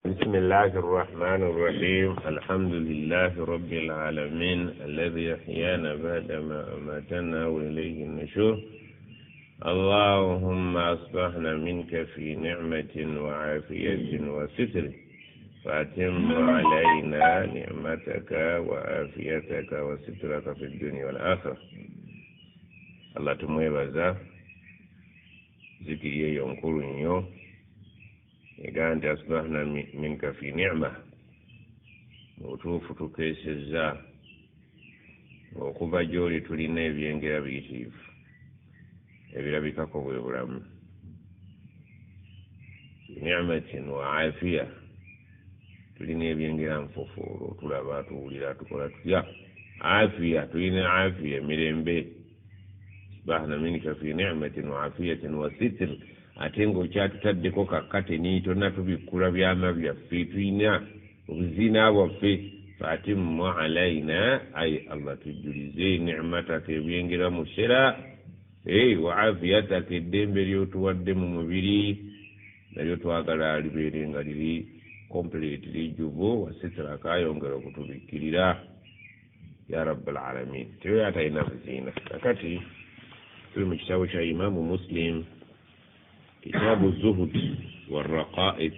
بسم الله الرحمن الرحيم. الحمد لله رب العالمين الذي أحيانا بعدما أماتنا وإليه النشور. اللهم أصبحنا منك في نعمة وعافية وستر، فأتم علينا نعمتك وعافيتك وسترك في الدنيا والآخرة. الله تمويبازا ذكري ينقل نيو إذا أصبحنا منك في نعمة وتوفت كيس الزا وكوبا جولي تولينا بينجا بيتيف ebirabika ko bwe bulamu ni'matin wa afiya tulina ebyengera nfofoolo tulaba tuwulira tukola tutya afiya tulina afiya mirembe bahna minika fi ni'matin wa afiyatin wa sitr ate ng'okyatutaddeko kakkate ni tonna tubikkula byama byaffe tulina obuzina bwaffe faatimmu alaina ay allah tujjulize ni'mataka ebyengera mu shera wa afiyataka eddembe lyotuwadde mu mubiri nalyo twagala libeere nga liri complete lijjuvu wasitraka ayongera okutubikkirira ya rabbal alamin. tewe atalina buzina kakati tuli mu kitabo kya imamu muslim kitabu zuhud warraqaiq,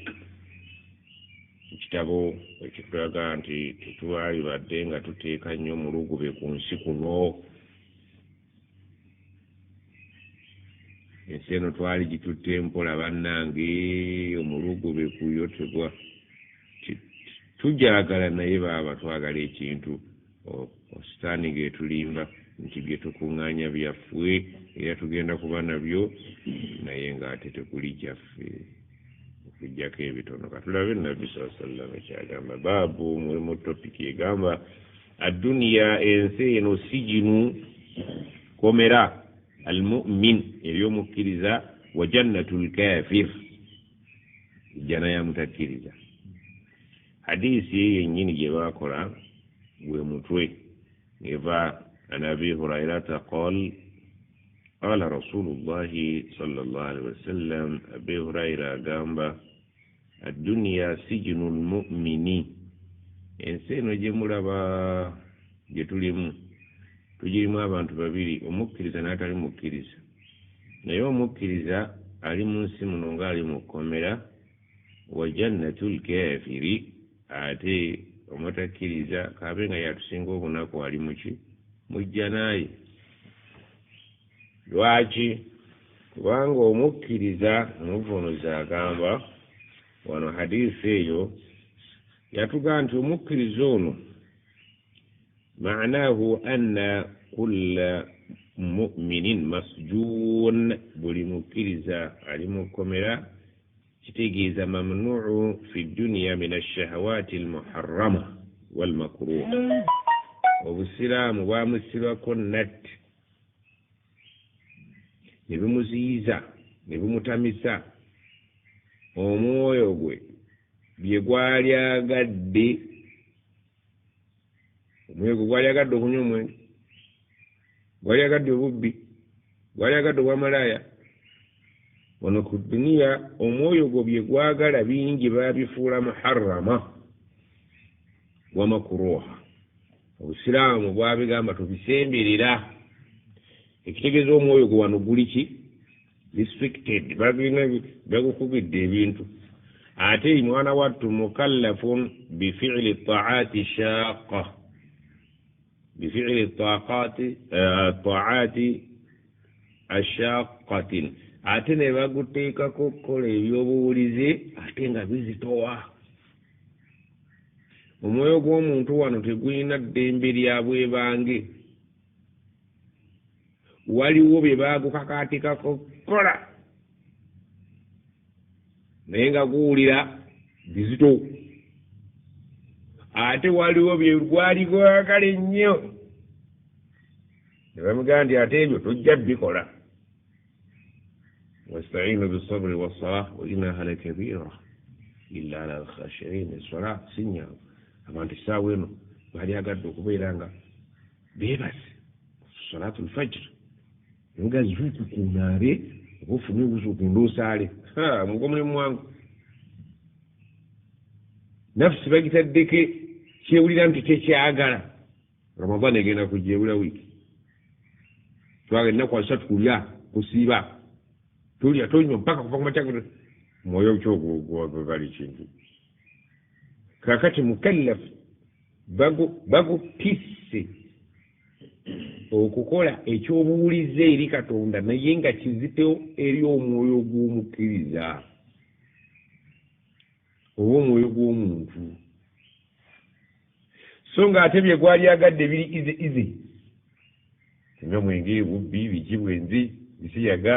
ekitabo ekitulaga nti tetwali badde nga tuteeka nnyo mulugube ku nsi kuno. ensi eno twali gitutte mpola bannange omulugube kuyotebwa tujagala naye baaba twagala ekintu ositaani getulimba nti byetukuŋŋaanya byaffe era tugenda kuba nabyo naye ng'ate tekuli kyaffe okujjako ebitono. katulabe nabbi saa sallama kyagamba baabu mulimu topiki egamba adduniya ensi eno sijinu komera almu'min ery'omukkiriza wa jannatul kafir jana ya mutakkiriza. hadisi yennyini gye baakola gwe mutwe eva an abi hurairata qal qala rasulullahi sallallahu alaihi wasallam, abi huraira agamba adduniya sijinu lmumini, ensi eno gye mulaba gye tulimu tugirimu abantu babiri, omukkiriza n'atali mukkiriza. naye omukkiriza ali mu nsi muno ng'ali mu kkomera, wa jannatul kafiri, ate omutakkiriza kaabe nga yatusinga obunaku ali muki mujja naye. lwaki? kubanga omukkiriza omuvunuzi agamba wano hadisi eyo yatugaa nti omukkiriza ono معناه أن كل مؤمن مسجون بولي مكرزة علم كمرة تتجيز ممنوع في الدنيا من الشهوات المحرمة والمكروه. وبالسلام وامسلوا كنت نبمزيزة نبمتمسة omwoyo gwe bye gwalyagadde omwoyo gwe gwalyagadde okunywa omwenge, gwalyagadde obubbi, gwalyagadde obwamalaaya. wano ku duniya omwoyo gwe bye gwagala bingi baabifuula muharrama wa makuruha. obusiraamu bwabigamba tubisemberera. ekitegeeza omwoyo gwe wano guli ki restricted, bagukubidde ebintu. ate mwana wattu mukallafun bifili taati shaaqa, بفعل الطاعات الشاقة. ate ne baguteekako okukola ebyobuwulize ate nga bizitowa. omwoyo gw'omuntu wano tegulina ddembe lya bwebange. waliwo bye bagukakaatikako kola naye nga guwulira bizito. ate waliwo bye gwali gwagala ennyo ne bamugamba nti ate ebyo tojja bikola. wastainu bisabri wassalah wa innaha lakabira illa ala alkhashirin. essola sinyangu. abantu essaawa eno balyagadde okubeera nga beebase salatu lfajiri nga zuuku kunaabe oba ofune obuzuuku ndoosaale mugo mulimu wangu. nafsi bagitaddeko kyewulira nti tekyagala Ramadhan egenda kugyewula wiiki twaga ennaku asatu kulya kusiiba tulya tonywa mpaka kuva ku makyako mwoyo kyogwali kintu kakati mukallafu bagutisse okukola ekyobuwulize eri Katonda naye nga kizito eri omwoyo gw'omukkiriza oba omwoyo gw'omuntu so ng'ate bye gwali agadde biri ize nga mwenge bubbi biki bwenzi bisiyaga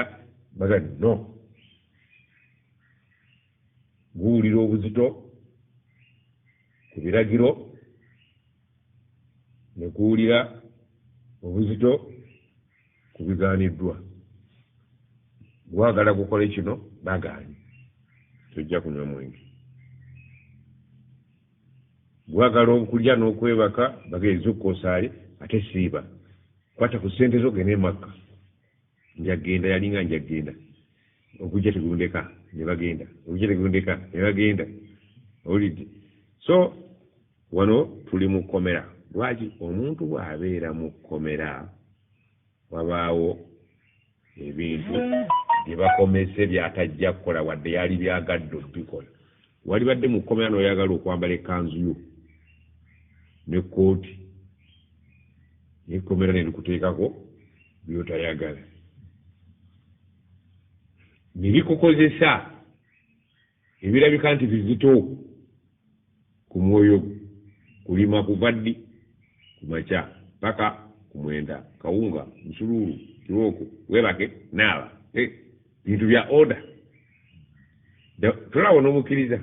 baga no guwulira obuzito ku biragiro ne kuwulira obuzito ku bigaaniddwa gwagala gukola kino bagaanye tojja kunywa mwenge gwagala okulya n'okwebaka bageeza okukosaale ate siiba kwata ku ssente zo gene Makka njagenda yalinga njagenda okujja tegundeka ne bagenda okujja tegundeka ne bagenda olidde so wano tuli mu kkomera lwaki omuntu bw'abeera mu kkomera wabaawo ebintu bye bakomese byatajja kukola wadde yali byagadde okubikola wali badde mu kkomera n'oyagala okwambala ekkanzu yo n'ekkooti n'ekkomera nerikuteekako byotayagala ne bikukozesa ebirabika nti bizito ku mwoyo kulima kuva ddi ku makya paka ku mwenda kawunga musululu kirooko webake naaba bintu bya oda tolaba n'omukkiriza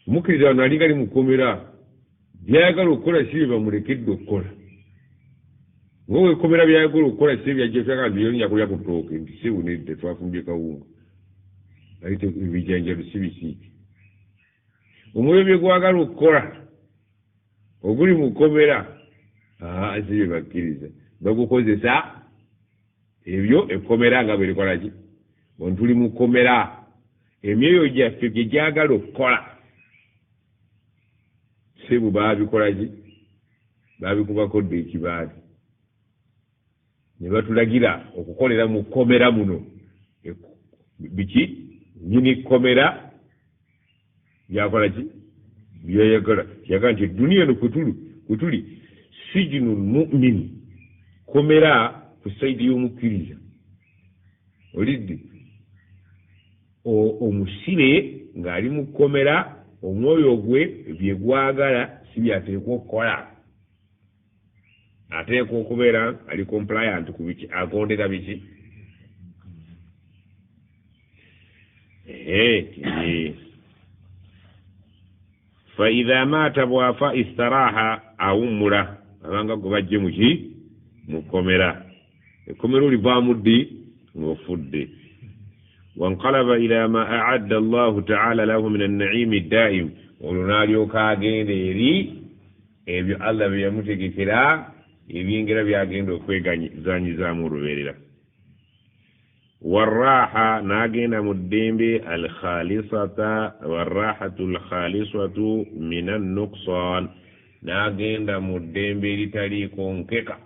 omukkiriza wano alinga ali mu kkomera byayagala okukola si bye bamulekedde okukola ngowe ekkomera byayagala okukola si byajja fyagala byolinya kulya ku ttooke nti si bunedde twafumbye kawunga ayite ebijanjalu si bisiiki omwoyo bye gwagala okukola oguli mu kkomera si bye bakkiriza bagukozesa ebyo ekkomera nga bwerikola ki ono tuli mu kkomera emyoyo gyaffe bye gyagala okukola sebu baabikola ki baabikubakodde ekibaati ne batulagira okukolera mu kkomera muno biki nyini kkomera byakola ki byayagala yagala nti eduniya eno kwetuli sijinu mu'min kkomera ku sayidi y'omukkiriza olidde omusibe ng'ali mu kkomera omwoyo gwe bye gwagala si byateekwa okukola ateekwa okubeera ali compliant ku biki agondera biki فإذا مات بوافا استراحة أومرا أبانغا قبجي مجي مكمرا الكمرو لبامدي وفدي وانقلب إلى ما أعد الله تعالى له من النعيم الدائم ولناليو كاغين يري إبي الله بيموتك كلا إبي ينجر بياغين دو كوي زاني زامور بيرلا والراحة ناغينا مدينبي الخالصة والراحة الخالصة من النقصان ناغينا مدينبي لتاريكون كيكا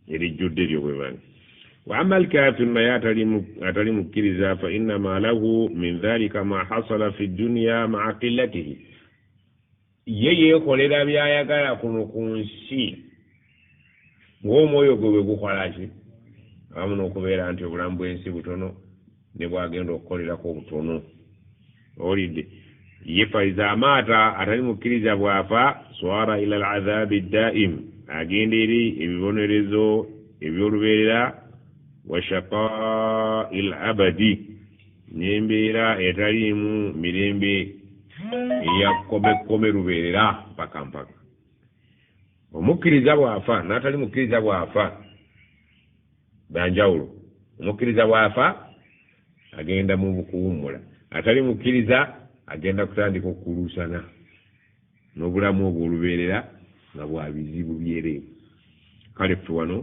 يري جدد يقول وأما الكافر ما يتري مكرزا فإنما له من ذلك ما حصل في الدنيا مع قلته yeye kolera byayagala kuno ku nsi ng'omwoyo gwe bwe gukolaki awamu n'okubeera nti obulamu bw'ensi butono ne bwagenda okukolerako obutono owulidde ye faiza amaata atali mukkiriza bwafa swara ila al'adhabi daim agenda eri ebibonerezo ebyolubeerera wa shaqa'i al-abadi n'embeera etaliimu mirembe eyakkome lubeerera mpaka mpaka omukkiriza bwafa n'atali mukkiriza bwafa banjawulo omukkiriza bwafa agenda mu kuwummula atali mukkiriza agenda kutandika okukuluusana n'obulamu obwo olubeerera nga bwa bizibu byereevu kale ffe wano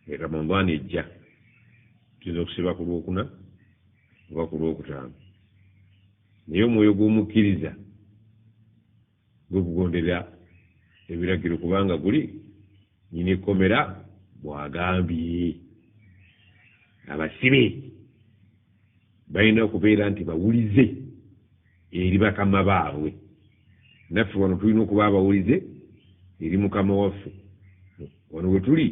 Ramadhan ejja tuyinza okusiba ku lwokuna oba ku lwokutaano naye omwoyo gw'omukkiriza gwekugondera ebiragiro kubanga guli nyina ekkomera bwagambye abasibe balina okubeera nti bawulize eri bakama baabwe naffe wano tulina okuba abawulize eri mukama waffe wano we tuli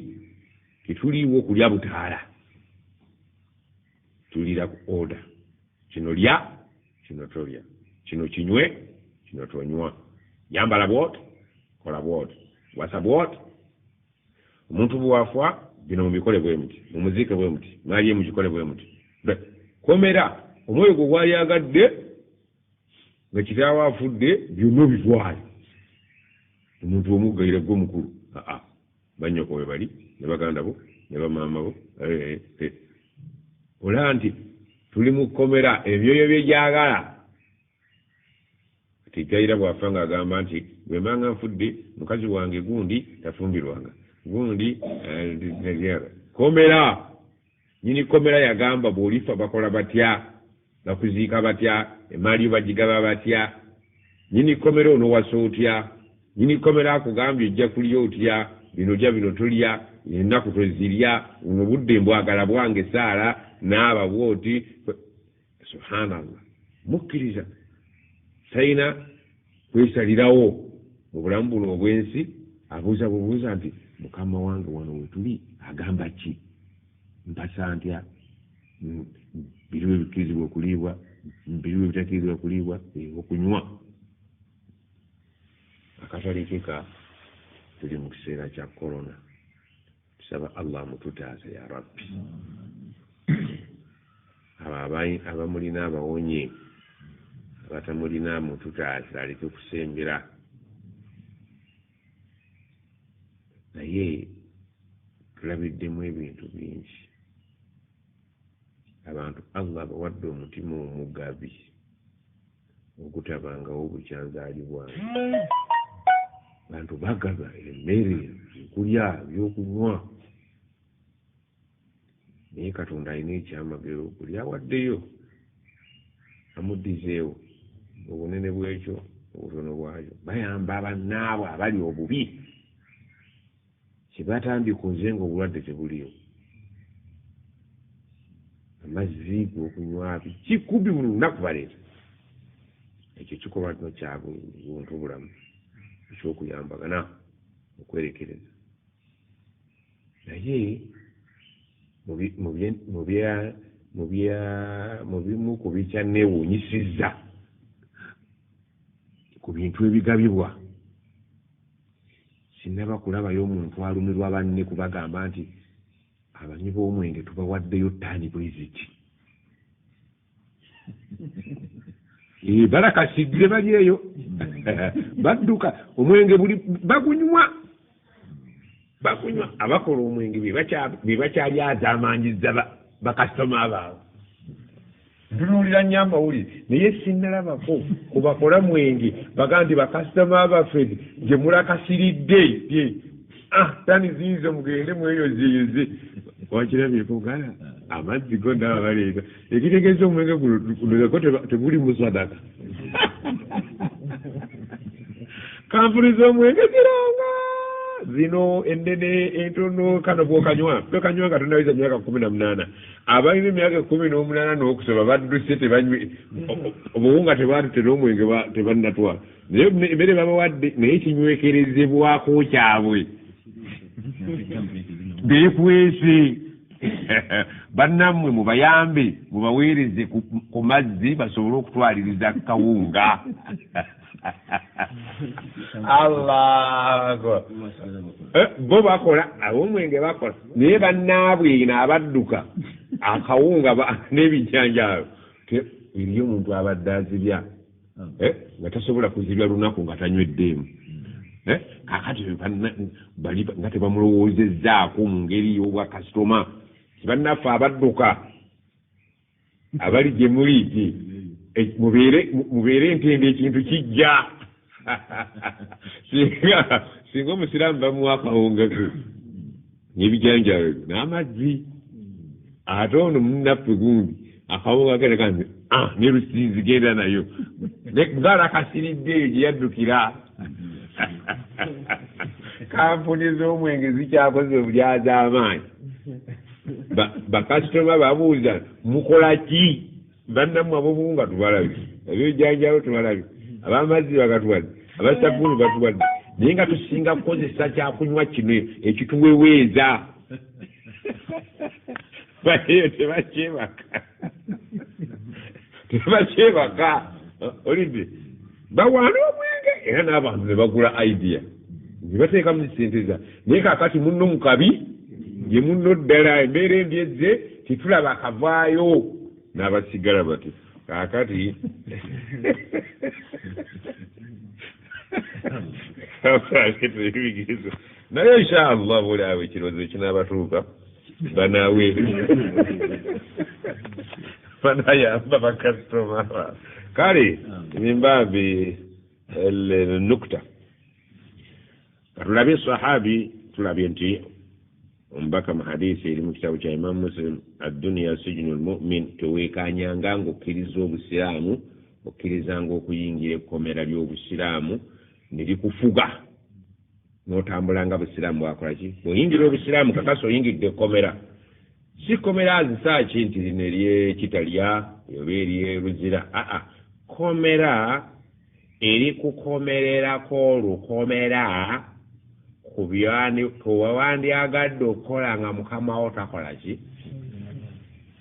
tetuliiwo okulya butaala tulira ku oda kino lya kino tolya kino kinywe kino tonywa yambala bwoti kola bwoti wasa bwoti omuntu bwafa bino mubikole bwe muti mumuziike bwe muti mwaliye mugikole bwe muti komera omwoyo gwe gwalyagadde nga kitaawo afudde byonna bitwale omuntu omuggaire gwe mukulu bannyoko we bali ne baganda bo ne bamaama bo olaba nti tuli mu kkomera ebyoyo byejagala tigaira bwafa ng'agamba nti bwe mbanga nfudde mukazi wange gundi tafumbirwanga gundi komera nyini komera yagamba bw'olifa bakola batya bakuziika batya emaali bagigaba batya nyini komera ono wasa otya nyini komera akugambye ojja kulya otya bino gya bino tulya ennaku twezirya buno budde mbwagala bwange saala naaba bwoti subhanallah mukkiriza talina kwesalirawo mu bulamu buno obwensi abuuza bubuuza nti mukama wange wano wetuli agamba ki mpasa ntya biriwe bikirizibwa okuliibwa biriwe bitakirizibwa okuliibwa okunywa akatalikika tuli mu kiseera kya korona tusaba allah mututaaze ya rabbi abamulina abawonye abatamulina mututaaze aleke kusembera naye tulabiddemu ebintu bingi abantu allah bawadde omutima omugabi ogutabangawo bukyanzaalibwange abantu bagaba emmere ekulya ebyokunywa naye katonda alina ekyamagero buli awaddeyo amuddizeewo obunene bwekyo obutono bwayo bayamba abannaabwe abali obubi kyebatandikoze ngaobulwadde tebuliyo amazzi gokunywa kikubi buli lunaku baleeta ekyo kikolwa no kyabuntu obulamu ekyokuyambagana okwerekereza naye mu bimu ku bikyanneewuunyisizza ku bintu ebigabibwa sinaba kulabayo omuntu alumirwa banne kubagamba nti abanywi b'omwenge tubawaddeyo ttaani bweziti balakasidde bali eyo badduka omwenge buli bagunywa abakola omwenge be bakyalyaza amanyiza bakasitoma baabwe ntunuulira nnyo amawulire naye sinnalabako kubakola mwenge baga nti bakasitoma baffe gye mulakasiridde tani ziizo mugende mweyozeyoze wakirabyeko gala amazzi go ndaba baleeta ekitegeeza omwenge guno teguli mu sadaka kanfuniza omwenge ziranga zino endene entono kano bwokanywa tokanywa nga tonaweza myaka 18 abalina emyaka 18 n'okusaba badduse tebanywi obuwunga tebaatutera omwenge tebannatwala naye emmere babawadde naye kinywekerezebwako kyabwe beekwese bannammwe mubayambe mubaweereze ku mazzi basobole okutwaliriza kawunga allah bo bakola ab'omwenge bakola naye bannaabwe n'abadduka akawunga n'ebijjanjaalo eriyo omuntu abadde azibya nga tasobola kuzibya lunaku nga tanyweddeemu kakati nga tebamulowoozezzaako mu ngeri y'obwakasitoma bannaffe abadduka abali gye muli mubeere ntende ekintu kijja singa omusiraamu bamuwa akawungako n'ebijanjalo n'amazzi ate ono munnaffe gundi akawunga kereka nti ne lusinzi genda nayo ngaalakasiridde gye yaddukira kampuni z'omwenge zikyakoze obulyaza amaanyi bakasitoma babuuza mukola ki bannammwe abobuwunga tubalabye ebyojanjalo tubalabye abamazzi bagatuwadde abasabbuuni batuwadde naye nga tusinga kukozesa kyakunywa kino ekituweweeza baeyo tebakyebaka olidde bawaana omwenge era n'abantu ne bagula idea ne bateekamu sente za naye kaakati munno mukabi ye munno ddala embeera embyezze titulaba akavaayo n'abasigala bati kaakati ebigezo naye inshallah bwoliawo ekirowoozo ekinaabatuuka banaawe banayamba bakasitoma kale mimbaabi nukta katulabye sahabi tulabye nti omubaka mu hadisi eri mu kitabu kya imamu muslim adduniya sijinu lmumin teweekanyanga ng'okkiriza obusiraamu okkirizanga okuyingira ekkomera ly'obusiraamu ne likufuga n'otambulanga busiraamu bwakola ki bw'oyingira obusiraamu kakasa oyingidde ekkomera si kkomera azisaaki nti lino eryekitalya oba eryeruzira komera eri kukomererako olukomera ku wewandyagadde okukola nga mukamawo takola ki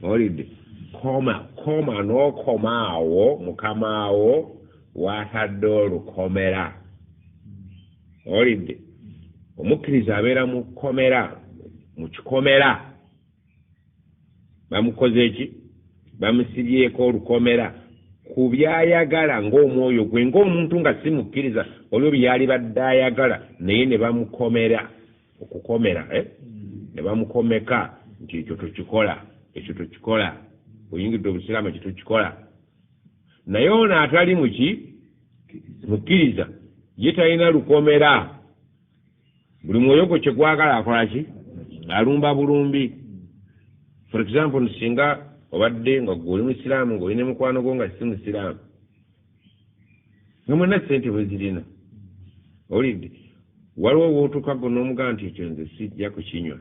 olidde koma n'okomaawo mukamaawo watadde olukomera olidde omukkiriza abeera mu kkomera mu kikomera bamukoze ki bamusibyeko olukomera ku byayagala ng'omwoyo gwe ng'omuntu nga si mukkiriza olwo byali badde ayagala naye ne bamukomera okukomera ne bamukomeka nti ekyo tokikola oyingidde obusiraamu ekyo tokikola naye ono atali muki mukkiriza ye talina lukomera buli mwoyo gwe kyegwagala akola ki alumba bulumbi. For example singa obadde nga gwe musiraamu ng'olina mukwano gwo nga si musiraamu nga mwena ssente bwe zirina olidde waliwo wootuka go n'omugaa nti ekyo nze sijja kukinywa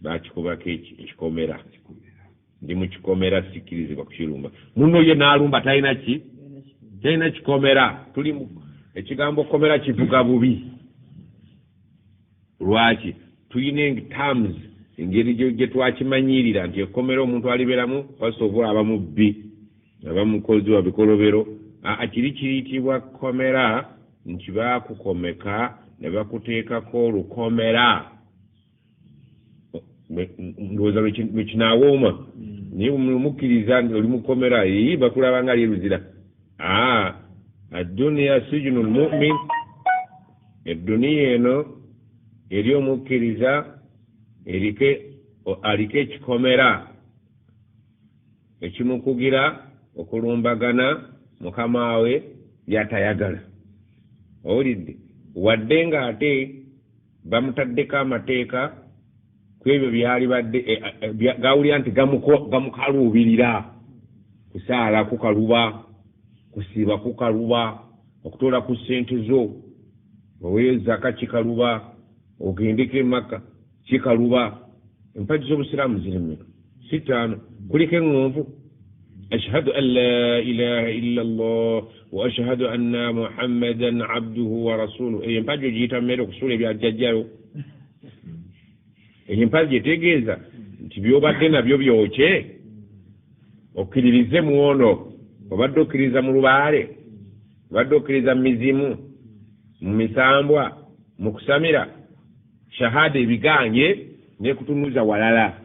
bakikubako ekikomera ndi mu kikomera sikkirizibwa kukirumba muno ye n'alumba talina ki talina kikomera tuli ekigambo komera kivuga bubi lwaki tuyina terms engeri gye twakimanyirira nti ekkomera omuntu alibeeramu fasobola abamubbi abamukozi wa bikolobero kiri kiyitibwa komera nti bakukomeka ne bakuteekako olukomera ndowooza lwekinaawooma naye mukkiriza oli mukomera bakulaba nga lyeruzira adduniya sijinu lmumin edduniya eno eri omukkiriza aliko ekikomera ekimukugira okulumbagana mukama we byatayagala owulidde wadde nga ate bamutaddeko amateeka ku ebyo byali badde gawulira nti gamukaluubirira kusaala kukaluba kusiiba kukaluba okutoola ku ssente zo oweeyo zaka kikaluba ogendeko emaka kikaluba empagi z'obusiraamu ziri mmeka si ttaano kuliko eŋŋonvu ashhadu an la ilaha illa allah wa ashhadu anna muhammadan abduhu wa rasuluhu eyo empagi ogiyita mmere okusuula ebyajjajjayo eyo empagi etegeeza nti byobadde nabyo byokye okkiririze muwono obadde okkiriza mu lubaale obadde okkiriza mu mizimu mu misambwa mu kusamira shahada ebiganye nekutunuza walala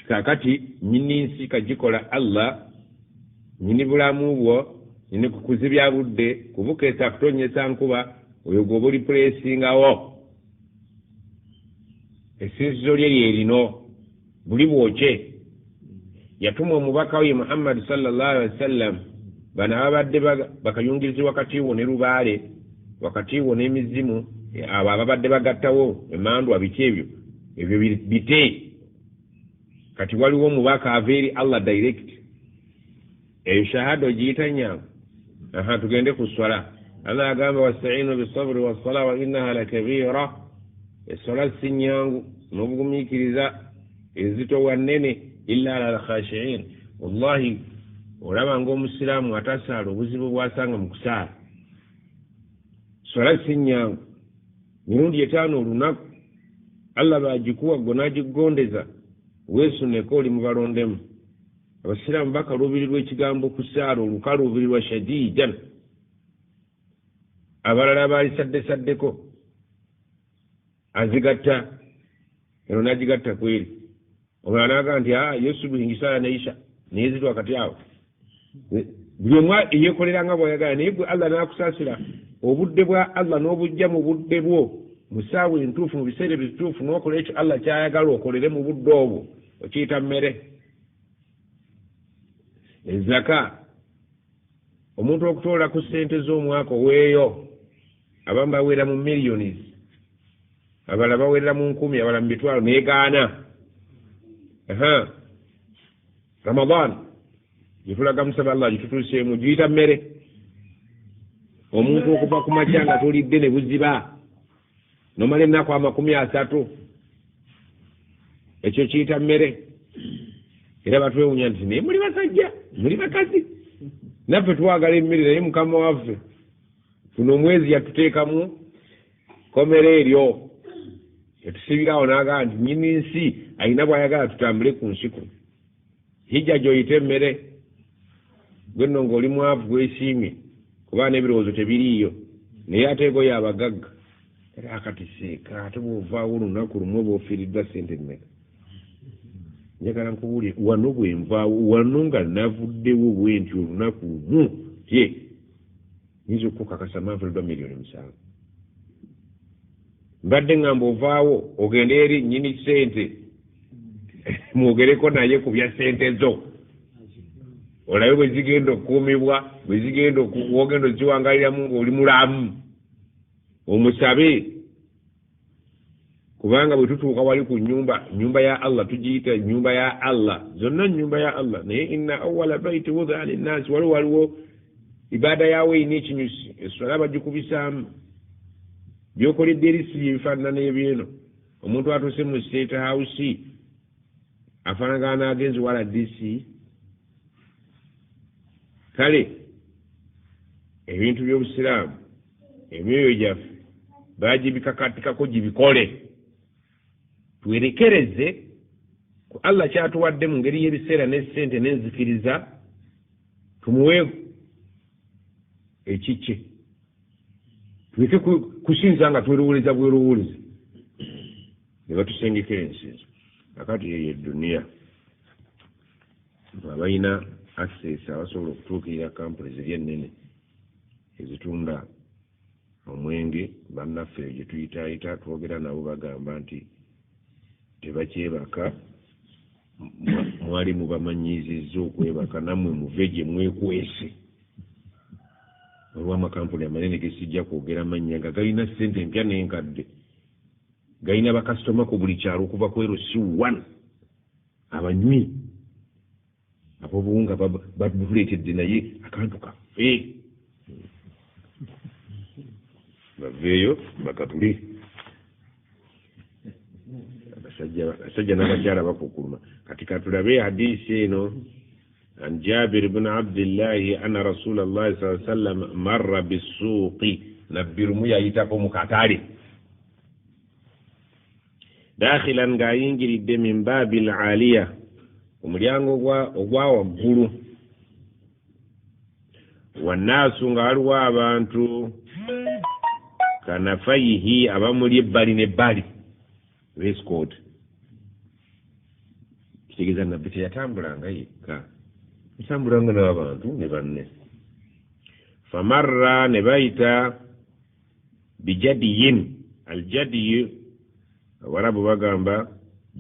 kakati nyini nsi kagikola Allah nyini bulamu bwo nyini kukuzibya budde kubukeesa kutonyesa nkuba oyo gwoba oli puleesingawo essinzizo lye lyerino buli bwokye yatuma omubaka we Muhammad sallallahu alaihi wasallam bana abadde bakayungirizi wakati wo ne lubaale wakati wo n'emizimu abo ababadde bagattawo emandwa biki ebyo bite kati waliwo omubaka ava eri Allah direct eyo shahada ogiyita nyangu aha tugende ku swala Allah agamba wasta'inu bis-sabri was-sala wa innaha lakabira eswala sinyangu n'obugumiikiriza ezito wanene illa ala al-khashi'in wallahi olaba ng'omusiraamu atasaala obuzibu bwasanga mu kusaala swala sinyangu mirundi 5 olunaku Allah bagikuwa gonagigondeza weesuneko oli mu balondemu abasiraamu bakaluubirirwa ekigambo kusaala olukaluubirirwa shadiidan abalala baalisaddesaddeko azigatta eno nagigatta kweri omulala naga nti yesu buhingisaala neisha neyezitwa kati awo buli omu yeekoleranga bwayagala naye gwe Allah n'akusaasira obudde bwa Allah n'obujja mu budde bwo mu ssaawa entuufu mu biseera ebituufu n'okola ekyo Allah kyayagala okolere mu budde obwo okiyita mmere ezaka omuntu okutoola ku ssente z'omwaka oweeyo abamu baweera mu millions abalala baweerera mu 10 abalala mu bitwalo neegaana Ramadan gitulaga musaba Allah gitutuuseemu giyita mmere omuntu okuva ku makya nga tolidde ne buziba nomala ennaku 30 ekyo kiyita mmere era batwewunya nti naye muli basajja muli bakazi naffe twagala emmere naye mukama waffe kuno omwezi yatuteekamu komera eryo yatusibirawo n'agaa nti nyini nsi alina bw'ayagala tutambule ku nsi kuno hijja gy'oyita emmere gwe nno ng'oli mwavu gwesiimye kuba n'ebirowoozo tebiriiyo naye ate egoyo abagagga era akati seeka ate bw'ovaawo olunaku lumu oba ofiiriddwa ssente mmeka njagala nkubuulire wano bwe nvaawo wano nga navuddewo bwe nti olunaku lumu tye nyinza okukakasa manvuliddwa miliyoni 7 mbadde ngamba ovaawo ogende eri nnyini ssente mwogereko naye ku bya ssente zo olabe bwe zigenda okukuumibwa bwe zigenda wogenda oziwangaliramu ng'oli mulamu omusabe kubanga bwe tutuuka wali ku nyumba ya Allah tugiyita nyumba ya Allah zonna nyumba ya Allah naye inna awwala baiti wudi'a linnaasi waliwo ibada yawe ine ekinyusi eswala bagikubisaamu byokoledde erisi ebifaanana ebyeno omuntu atuuse mu state house afaanagana n'agenzi wala DC kale ebintu by'obusiraamu emyoyo gyaffe bagibikakatikako gibikole twerekereze ku Allah kyatuwadde mu ngeri y'ebiseera n'essente n'enzikiriza tumuwe ekikye tuleke kusinza nga twerowooleza bwerowooleza ne batusengekera ensinzo akati yeyo edduniya abalina access abasobola okutuukirira kampuni ziri ennene ezitunda omwenge bannaffe gye tuyitaayita twogera nabo bagamba nti tebakyebaka mwali mubamanyiizizza okwebaka nammwe muve gye mwekwese waliwo amakampuni amanene gesijja kwogera mannya nga galina ssente empya n'enkadde galina bakasitoma ku buli kyalo okuva ku erosi 1 abanywi abobuwunga batuleetedde naye akantu kaffe baveeyo bakatule abasajja n'abakyala bakukuluma kati katulabe hadisi eno عن جابر بن عبد الله أن رسول الله صلى الله عليه وسلم مر بالسوق نبير ميا يتاكو مكاتاري داخلا غاين جريد من باب العالية ومليانغو وغلو والناس غالوا بانتو كنفيه أبامولي بالي نبالي ريسكود kitegeza nabbi teyatambulanga yekka ntambulanga n'abantu ne banne famarra ne bayita bijadiyin aljadiyu abarabu bagamba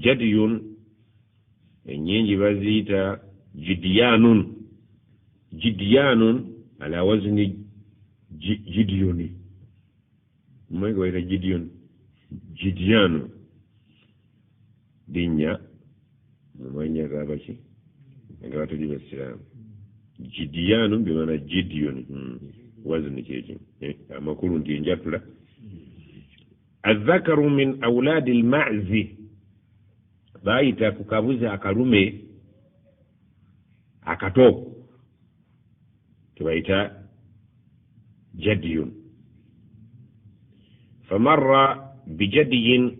jadiyun ennyingi baziyita jidiyanun ala wazni jidiyoni mumwege bayita jidiyanu linnya mumanya gabaki nga batuli basiraamu Gidiyanum bimana Gideon wazni keji amakuru ndi njatula الذكر من أولاد المعز بايتا كوكابوزا akalume akato tubaita جدي فمر بجدي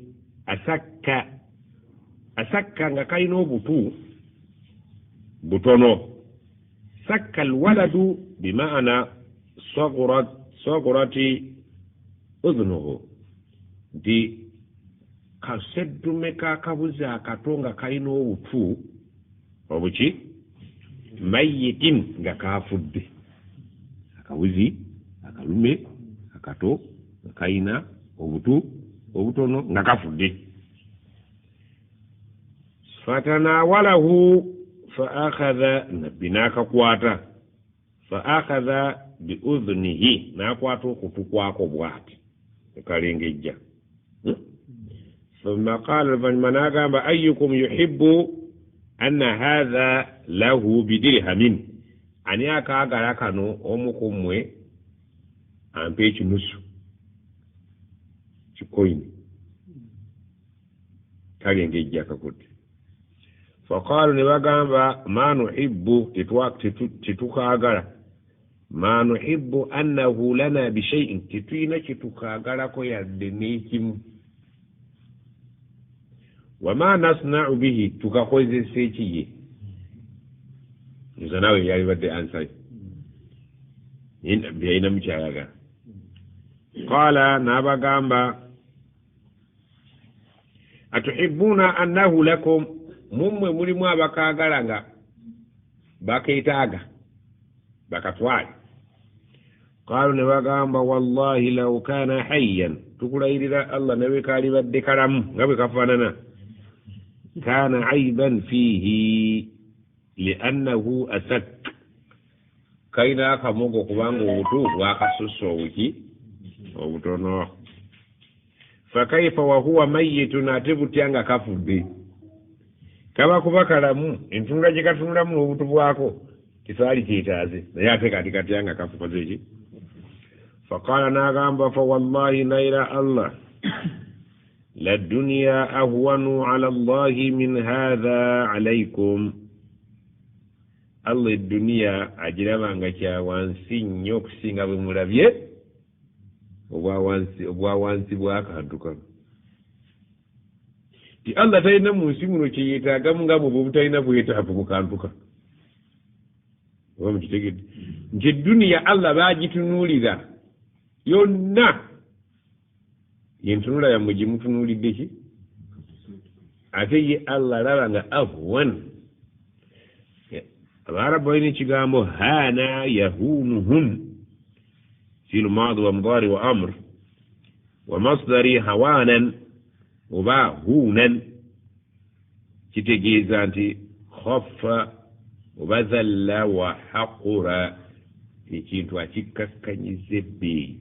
أسك ngakaino butono سك الولد بمعنى صغرت أذنه di kaseddume kakabuzi akato nga kalina obutu obuki mayitin nga kafudde akabuzi akalume akato nga kalina obutono nga kafudde fatanawalahu faakhadha binakakwata faakhadha biudhnihi nakwata okutu kwako bwati kalengejja ثم قال فمن أقام أيكم يحب أن هذا له بدرهم أن يكاغا كانوا أمكم أن بيش نسو شكوين كالين جيجا ككوت فقالوا نبقى ما نحب تتوكاغا ما نحب أنه لنا بشيء تتوين تتوكاغا كو يدنيكم وما نصنع به تكاكوزي سيتي نزناوي يا بدي انساي ان بينا مشاغا قال نابا غامبا اتحبون انه لكم ممو abakagalanga bakayitaga bakatwali قالوا نبغamba والله لو كان حيا تقوليرا الله نبي كالي بدي كرام غبي كفاننا كان عيبا فيه لأنه أسك كينا كموغو كبانغو وطو واقصصو وكي وطنو فكيف وهو ميت ناتبو تيانغا كفودي كما كباكالامو انتونغا جيكاتونغامو وطو واكو كسالي تيتازي نياتي كاتي تيانغا كفودي فقال ناغامبا فوالله نيرا الله للدنيا أهون على الله من هذا عليكم الله الدنيا أجرما نغشا وانسي نيوكسي نغبي مرابيه وانسي بواك هدوكا ti Allah tayina musimuno kiyita gamu bubutayina buyita hapukantuka wamu kitegede nje dunia Allah bagitunulira yonna yentunula ya mujimutunulidde ki ate ye Allah labanga afwan abarabu bayina ekigambo hana yahunuhum fi lmadi wa mudari wa amr wa masdari hawanan oba hunan kitegeeza nti khaffa oba zalla wa haqura ekintu akikakkanyiza ebbeeyi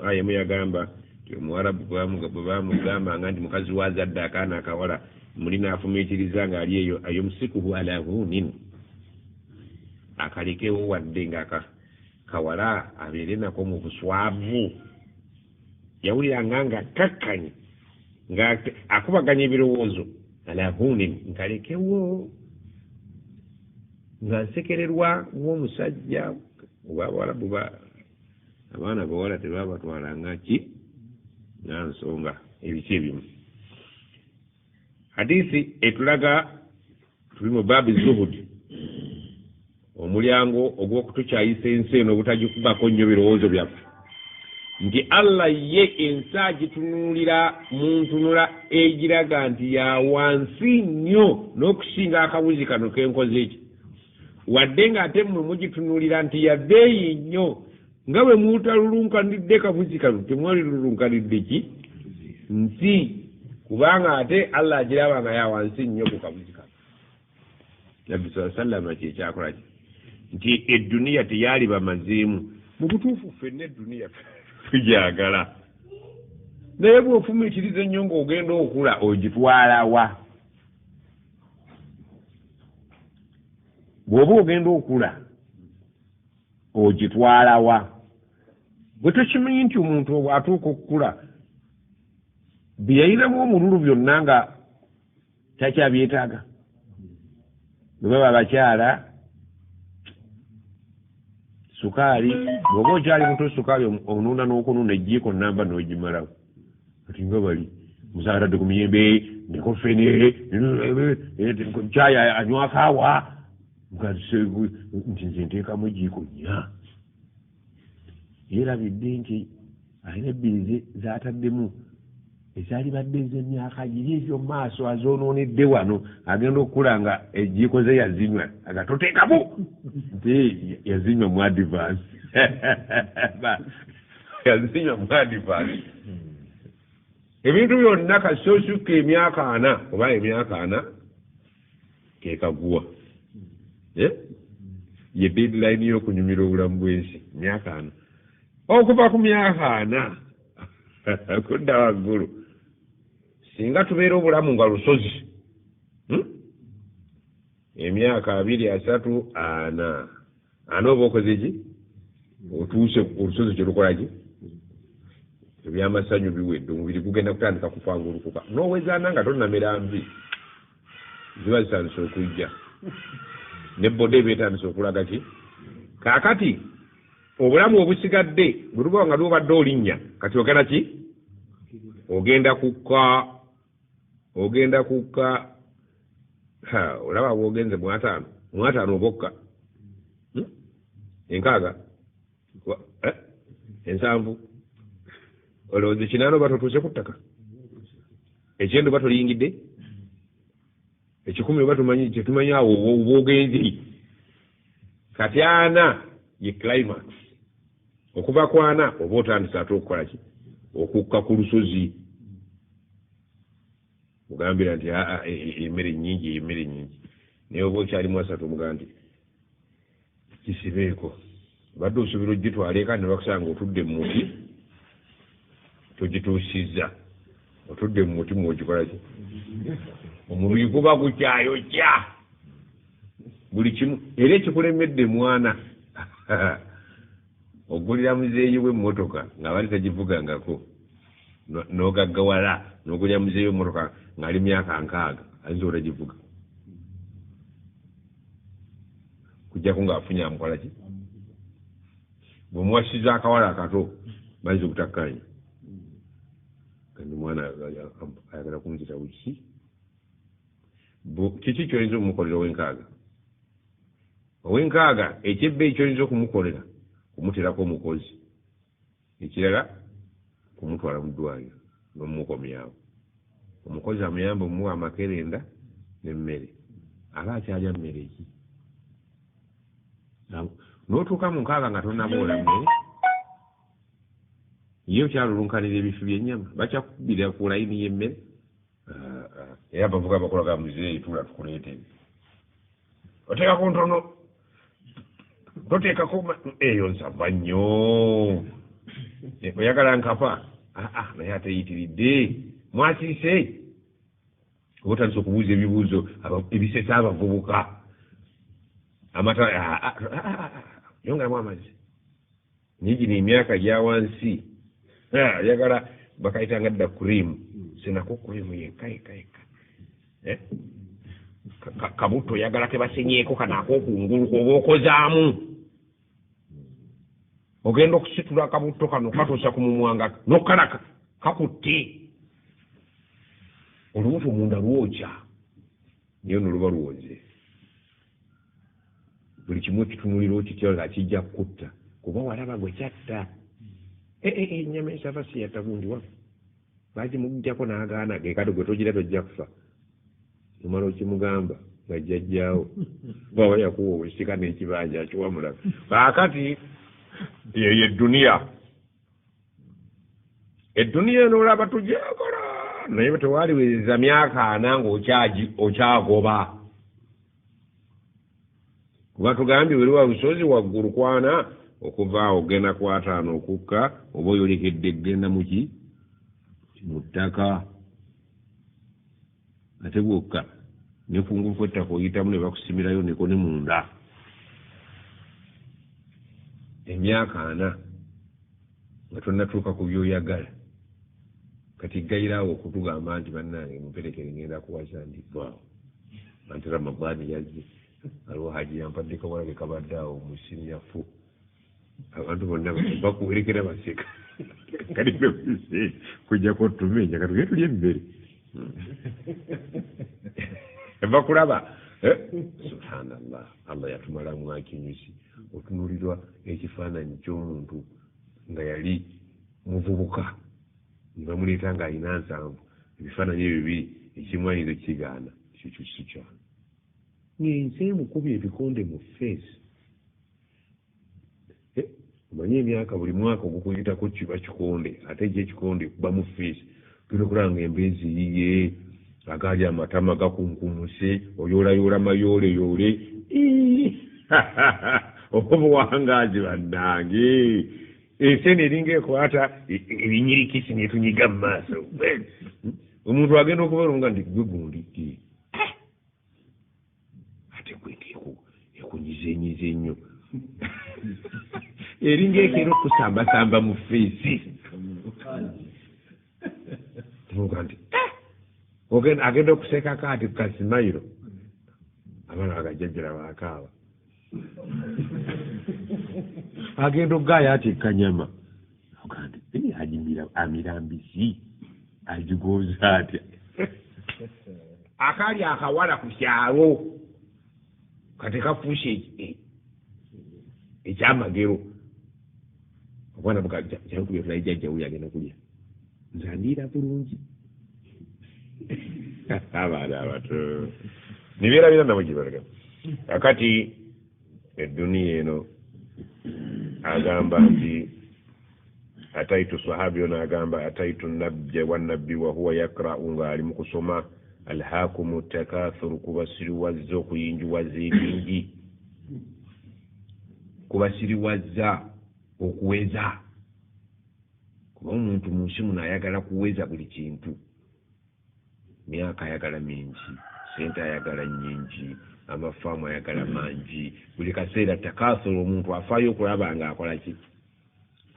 aya muyagamba omuwarabu bamugamba nga nti mukazi wazadde akaana akawala mulina afumiitiriza nga ali eyo ayomsikuhu ala hunin akalekewo wadde nga kawala abeere nako mu buswavu yawuliranga nga kakkanye nga akubaganya ebirowoozo ala hunin nkalekewo nga nsekererwa ng'omusajja oba abawalabu abaana bawala tebabatwalanga ki nansonga ebiki ebimu hadisi etulaga tuli mu baabi zuhudi omulyango ogw'okutukyayisa ensi eno obutagikubako nnyo birowoozo byaffe nti Allah ye ensi agitunuulira mu ntunula egiraga nti ya wansi nnyo n'okusinga akabuzi kano kenkoze eki wadde ng'ate mmwe mugitunuulira nti ya bbeeyi nnyo nga bwe mutalulunkanidde kabuzi kano temwalilulunkanidde ki nsi kubanga ate Allah agiraba nga ya wansi nnyo ku kabuzi kano nabbi saa sallama kyekyakola ki nti edduniya teyali bamazeemu mu butuufu ffenna edduniya tujagala naye bw'ofumiitiriza ennyo ng'ogenda okula ogitwala wa bw'oba ogenda okula ogitwalawa bwe tokimanyi nti omuntu bw'atuuka okukula bye yayinamu omululu byonna nga takyabyetaaga bwe baba abakyala sukaali bw'oba okyali muto sukaali onuuna n'okunuuna ejjiiko namba n'ogimalawo ati nga bali musaala atadde ku miyembe nekofene caayi anywa kaawa nti nze nteekamu ejjiiko nnya yeerabidde nti alina ebbiri z'ataddemu ezaali badde ez'emyaka giri ekyo maaso azoonoonedde wano agenda okukula nga ejjiiko ze yazinywa agatoteekamu nti yazinywa mu advance yazinywa mu advance ebintu byonna kasoosuka emyaka 4 oba emyaka 4 kekaguwa ye deadline y'okunyumira obulamu bw'ensi myaka 4 okuva ku myaka 4 kudda waggulu singa tubeera obulamu nga lusozi emyaka 2 3 4 ana oba okoze ki otuuse olusozi kyelukolaki ebyamasanyu biwedde omubiri gugenda kutandika kufangulukuka n'owezaana nga tonnamera nvi ziba zitandise okujja nebboda ebyetandise okulaga ki kaakati obulamu obusigadde bwe luba nga lwobadde olinnya kati ogenda ki ogenda kukka olaba bwogenze mu 5 obokka 6 7 olowooza 8 oba totuuse ku ttaka 9 oba toliyingidde 10 oba tetumanyi awo bwogenzi kati 4 ye climax okuva ku 4 oba otandise ate okukola ki okukka ku lusozi mugambira nti emmere nnyingi naye oba okyali mu 3 omugamba nti kisibeeko badde osuubira ogitwala eka ne bakusanga otudde mu muti togituusizza otudde mu muti mwogikola ki omubiri guba gukyayokya buli kimu era ekikulemedde mwana ogulira muzeeyi w'emmotoka nga bali tagivugangako n'ogaggawala n'ogulira muzeeyi w'emmotoka ng'ali myaka 6 ayinza otagivuga kujjaku ng'afunye amukola ki bwemuwasiza akawala akato bayinza obutakkanya kandi mwana ayagala kumuzita buki kiki kyoyinza okumukolera ow'enkaaga ekyebbeeyi kyoyinza okumukolera kumuterako omukozi ekirala kumutwala mu ddwaliro n'omumukomyawo omukozi amuyamba omuwa amakerenda n'emmere aba akyalya mmere eki n'otuuka mu 6 nga tonnaboola mmere ye okyalulunkanira ebifu by'ennyama bakyakubira ku layini y'emmere era abavuga bakolaga muzeeyi tula tukuleetere oteekako ntono toteekako eyo nsava nnyo oyagala nkapa naye ateyitiridde mwasiise oba otandise okubuuza ebibuuzo ebisesa abavubuka amata yongamu amazzi nyigi ni emyaka gya wansi yagala bakayitanga dda kurimu sinako kurimu yekka kabuto yagala kebasenyeeko kanaakokunguluka oba okozaamu ogenda okusitula akabuto kano katuusa ku mumwanga nokalaka kakutte olubuto munda lwokya niyo noluba luwoze buli kimu ekitunulira okitya nga kijja kutta kuba walaba gwe kyatta ennyama esava siyatta gundi wa bagimuggyako n'agaana ge kati gwe togira tojja kufa omala okimugamba nga jjajjaawo baba yakuwa obusika n'ekibanja akiwamulaga kaakati yeyo edduniya eno olaba tujakola naye tewaliweza myaka 4 ng'okyagoba kuba tugambye weri wa lusozi waggulu kwana okuva awo ogenda ku 5 okukka oba oyolekedde genda muki mu ttaka ate bwokka nekungulu kw'ettaka oyitamu ne bakusimirayo neko ne munda emyaka 4 nga tonnatuuka ku byoyagala kati gayiraawo okutugamba nti bannange muperekere ngenda kuwasa ndivaawo anti Ramadani yazze aliwo haji yampadde kawala kabadde awo mu simu yafu abantu bonna bakuwerekera baseka kati kujjako tumenya katugende tulye emmere bakulaba subhanallah Allah yatumalamu akinyusi otunulirwa ekifaananyi ky'omuntu nga yali muvubuka ne bamuleeta ng'alina 7 ebifaananyi ebyo bibiri ekimwanyizo kigaana kyo kikyano ng'ensi emukubye ebikonde mu feesi omanyi emyaka buli mwaka ogukuyitako kiba kikonde ate ekyekikonde kuba mu feesi genda okulaba ng'embezi yiye agali amatama gakunkumuse oyoolayoola mayooleyoole obuwangaazi bannange ensi eno eringa ekwata ebinyirikisi netunyiga mu maaso omuntu agenda okubalunga nti gwe gundi ate gweteko ekunyizenyize nnyo eringa ekera okusambasamba mu feesi tuvuga nti agenda okusekako ati kasimayiro abaana bagajjajjala bakaaba agenda okugaaya ati kanyama ogandi amirambisi agigoza atya akali akawala ku kyalo kati kafuuse ekyamagero obwana bukajjakubye jjajjawe agenda kulya nze andiira bulungi abaana abato nibeera bira nabo gyebalaga akati eduniya eno agamba nti ataitu sahabi ono agamba ataitu nabja wannabbi wahuwa yakra'u ng'ali mu kusoma alhaakumu takathuru kubasiriwazza okuyinjuwaza ebingi kubasiriwazza okuweza kuba omuntu mu nsi muno ayagala kuweza buli kintu myaka ayagala mingi sente ayagala nyingi amafaamu ayagala mangi buli kaseera takathuru omuntu afaayo okulaba nga akola ki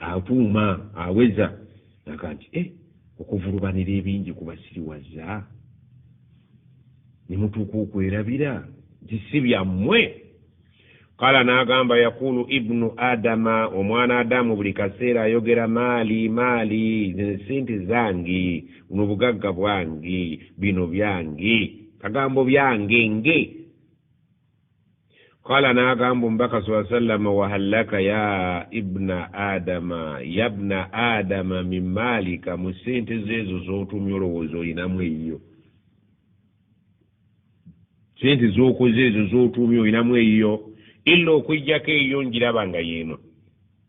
atuuma aweza naga nti okuvulubanira ebingi kubasiriwazza nemutuuka okwerabira gisi byammwe kala n'agamba yakulu ibnu adama omwana adamu buli kaseera ayogera maali sente zange buno bugagga bwange bino byange kagambo byange nge kala n'agamba omubaka sa sallama wahallaka ya ibna adama min maalika mu sente zeezo z'otumya olowooza olinamu eyo sente z'okoze ezo z'otumya olinamu eyo illa okwijjako eyo ngiraba nga yeeno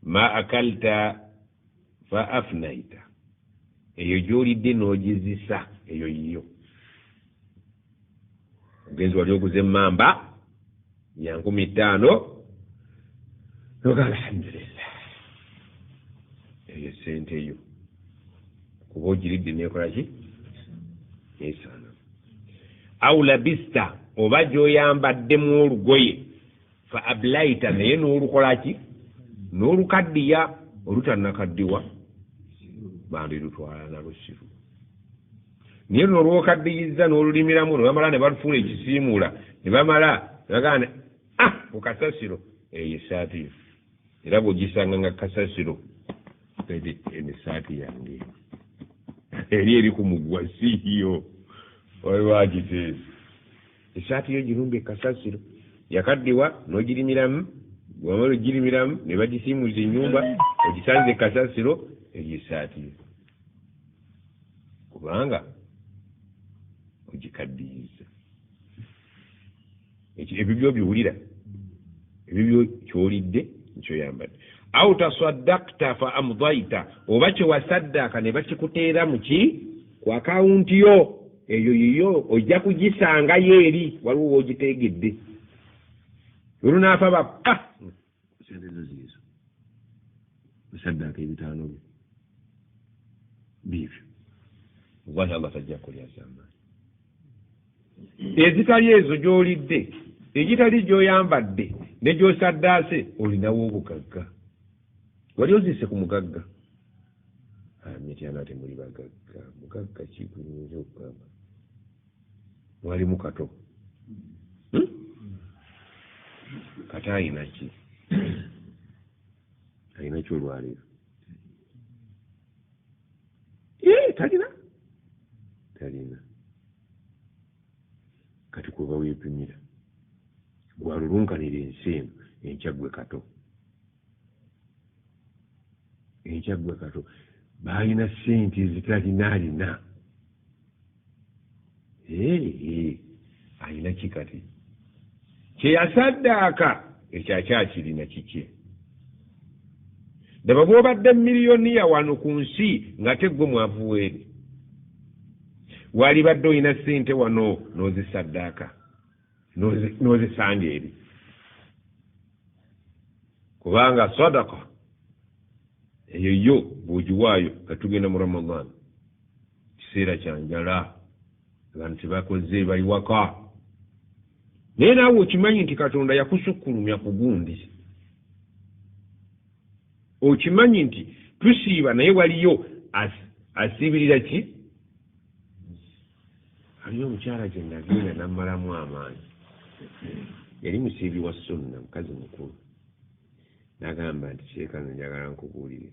ma akalta fa afnaita eyo gy'olidde n'ogizisa eyo yiyo ogenzi wali oguze emmamba ya 5,000 noga alhamdulillah eyo sente eyo kuba ogiridde nekola ki esaana au labista oba gy'oyambaddemu olugoye fa ablaita naye n'olukola ki n'olukaddiya olutannakaddiwa bandi lutwala nalusiru naye luno olwokaddiyiza n'olulimiramu ne bamala ne balufuula ekisiimuula ne bamala nebagana ku kasasiro eyo esaati yo era bw'ogisanga nga kasasiro esaati yange eri ku mugwa siiyo wagiteeza esaati yo girumba ekasasiro yakaddiwa n'ogirimiramu wamala ogirimiramu ne bagisiimuliza ennyumba ogisanze kasasiro eyo esaati yo kubanga ogikaddiyiza ebyo byobiwulira ebyo kyolidde nkyoyambadde au tasaddakta fa amdaita oba kyewasaddaaka ne bakikuteera muki ku akawunti yo eyo yiyo ojja kugisangayo eri waliwo woogiteegedde olunaafa bappa sente zo ziizo osaddaaka 5 bibyo wallahi Allah tajja kulya zamaani ezitali ezo gy'olidde egitali gy'oyambadde ne gy'osaddaase olinawo obugagga wali ozise ku mugagga mityana temuli bagagga mugagga kikuyinza okugamba walimu kato kata ayina ki ayina kyolwaleero talina kati kuba weepimira gwalulunkanira ensi eno enkyagwe kato baalina sente zitalinaalina alina kikati kyeyasaddaaka ekyakyakirina kiki daba bw'obadde miliyoniya wano ku nsi nga teggwe mwavuweeri walibadde olina sente wano n'ozisaddaaka n'ozisanga eri kubanga sadaka eyo yo bw'ogiwaayo nga tugenda mu ramadan kiseera kyanjala abantu tebakoze bali waka naye naawe okimanyi nti katonda yakusukkulumya ku gundi okimanyi nti tusiiba naye waliyo asiibirira ki aliyo omukyala gye nagenda nammalamu amaanyi yali musiibi wa sunna mukazi mukulu nagamba nti kyekano njagala nkubuulire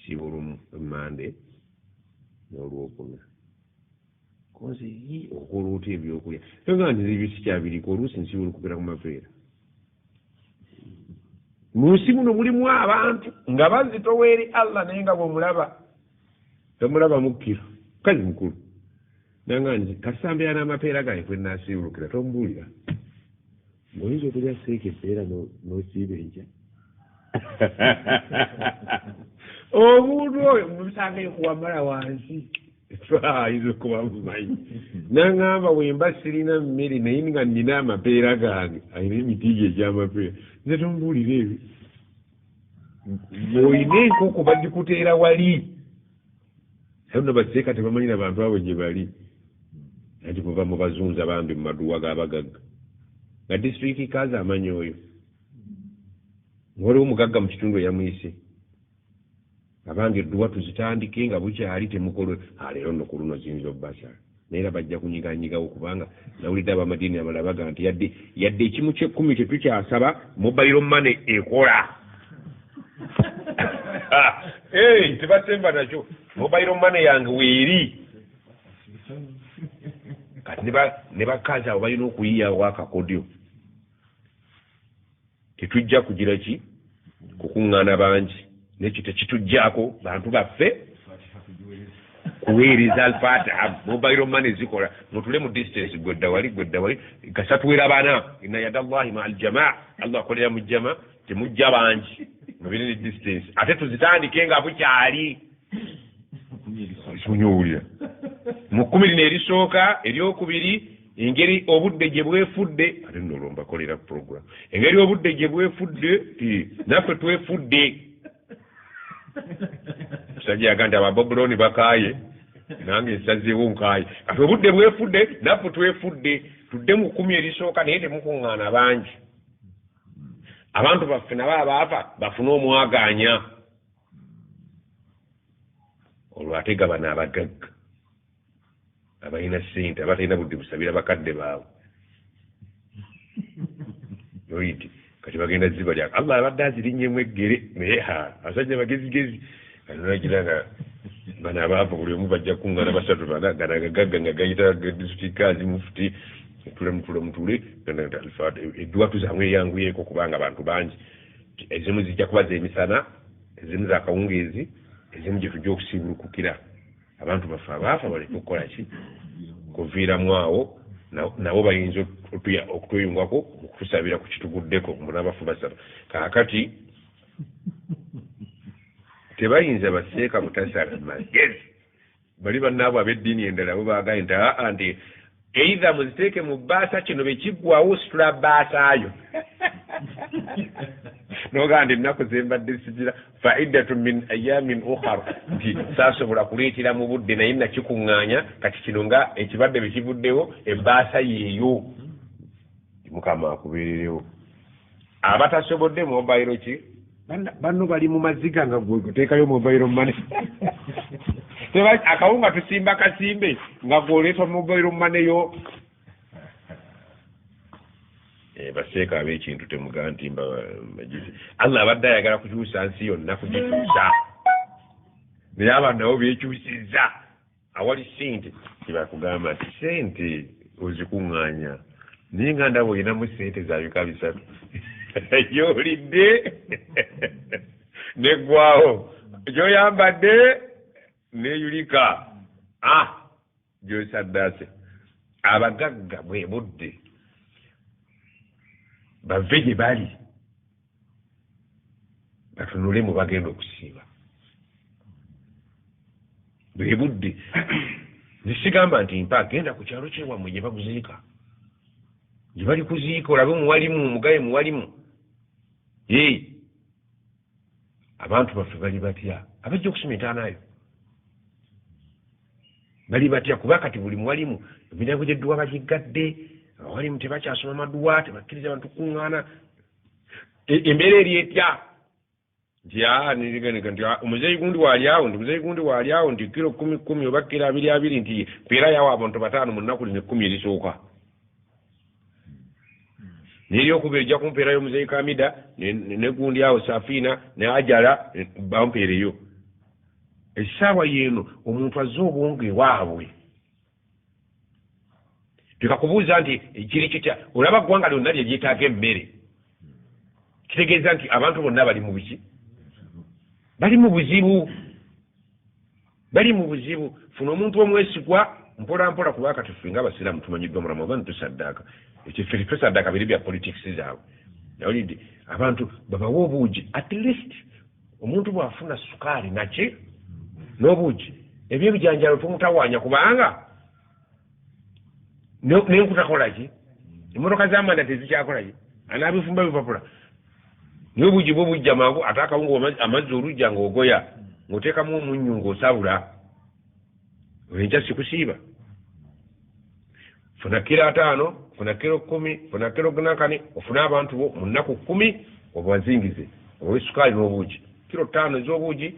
siba olumande n'olwokuna kozi okolwota ebyokulya togaa nti ebyo sikyabiriko oluusi nsiba olukugera ku mapeera mu nsi muno mulimu abantu nga bazitowa eri allah naye nga bwomulaba tomulaba mukkiro mukazi mukulu nanga nti kasambera n'amapeera gange kwenasiibulukira tomubuulira ng'oyinza okulya seeka epeera n'osiiba enkya omuntu oyo musangeyo kuwamala wansi ayinza okuba mumanyi naŋŋamba bwemba sirina mmere naye nga nnina amapeera gange ayina emitiigi egy'amapeera nze tomubuulira ebyo ng'olina enkoko bagikuteera wali ayo nno baseeka tebamanyira bantu abo gye bali anti muva mu bazunza bambi mu maduwa g'abagagga nga disitulikiti kazi amanyi oyo ng'oliwo omugagga mu kitundu eyamuyise abange edduwa tuzitandike nga bukyali temukolwe leero nno ku luno ziyinza obbasa naye era bajja kunyiganyigawo kubanga nawulidde abamadiini abalala baga nti yadde ekimu ky'ekkumi tetukyasaba mobile money ekola tebasemba nakyo mobile money yange weeri kati ne bakazi abo balina okuyiyawo akakodyo tetujja kugira ki kukuŋŋaana bangi nekyo tekitujjaako bantu baffe kuweereza alfatiha mobile money zikola mutule mu distance gwedda wali kasatuwera bana inna yadallahi ma aljamaa allah akolera mu jama temujja bangi mubire ne distance ate tuzitandike nga bukyali sunyowulira mu 10 erisooka eryokubiri engeri obudde gye bwefudde ate nno olwo mbakolera program engeri obudde gye bwefudde naffe twefudde musajja yaga nti ababobuloni bakaaye nange nsazeewo nkaaye kati obudde bwefudde naffe twefudde tudde mu 10 erisooka naye temukuŋŋaana bangi abantu baffe nabo abaafa bafune omwaganya olwo ate gabana abagagga abalina ssente abatalina budde busabira bakadde baabwe oiti kati bagenda ziba lyako allah abadde azirinyemu eggere naye abasajja bagezigezi nagira nga bano abaava buli omu bajja kuŋŋaana basatu ganagagagga nga gayita disitulikikazi mufuti mutule edduwatu zaamwe eyanguyeeko kubanga abantu bangi ezimu zijja kuba zemisana ezimu zakawungeezi ezimu gye tujja okusiibulukukira abantu baffe abaafa baleke okukola ki kuviiramu awo nabo bayinza okutweyungako okutusabira ku kituguddeko munabafu basaba kaakati tebayinza baseeka butasala magezi bali bannaabo ab'eddiini endala bo baagaye nti eitha muziteeke mu bbaasa kino bekiggwawo situla bbaasaayo nogaa nti ennaku zembadde sigira faidatu min ayamin ukhar nti saasobola kuleetera mu budde naye nakikuŋŋaanya kati kino nga ekibadde bekivuddewo ebbaasa yeeyo mukama akubeererewo abatasobodde mobile ki banno bali mu maziga nga gweteekayo mobile money akawunga tusimba kasimbe nga gwoleeta mobile money yo baseeka ab'ekintu temugaa ntimba magizi Allah abadde ayagala kukyusa nsi yonna kugikyusa naye abantu nabo bekyusizza awali sente tebakugamba nti sente ozikuŋŋaanya naye nga ndaba olinamu sente za bika bisatu gyolidde neggwawo gyoyambadde neyulika gyosaddaase abagagga bwe budde bave gye bali batunule mu bagenda okusiiba bwe budde nesigamba nti mpa genda ku kyalo kyewammwe gye bakuziika gye bali kuziika olabe muwalimu omugaye muwalimu abantu baffe bali batya abajja okusoma entaanayo bali batya kuba kati buli muwalimu emiryango gy'edduwa bagiggadde abawalimu tebakyasoma maduwa tebakkiriza abantu kuŋŋaana embeera eri etya nti omuzeeyi gundi waali awo nti kiro 10 oba kiro 20 nti mpeera yawo abantu 5 mu nnaku lino 10 erisooka n'eryokubiri ejja kumpeerayo omuzeeyi Kamida ne gundi awo Safina ne Ajala bampeereyo essaawa yeeno omuntu azze obwonge waabwe tekakubuuza nti kiri kitya olaba ggwanga lyonna lye lyetaaga emmere kitegeeza nti abantu bonna bali mu biki bali mu buzibu funa omuntu omwesigwa mpola mpola kuba kati ffe nga abasiraamu tumanyiddwa mu Ramadaan tusaddaaka ekyo ffe tusaddaaka biri bya politics zaabwe nawulidde abantu babawa obuugi at least omuntu bw'afuna sukaali naki n'obuugi ebyebijanjalo tumutawaanya kubanga nenkutakolaki emmotoka z'amanda tezikyakolaki anaabifumba bipapula naye obuugi bwo bujja mangu ate akawunga amazzi olujja ng'ogoya ng'oteekamu omunnyu ng'osabula enkya sikusiiba funa kiro 5 funa kiro 10 funa kiro 4 ofune abantu bo mu nnaku 10 obazingize owe sukaali n'obuugi kiro 5 ez'obuugi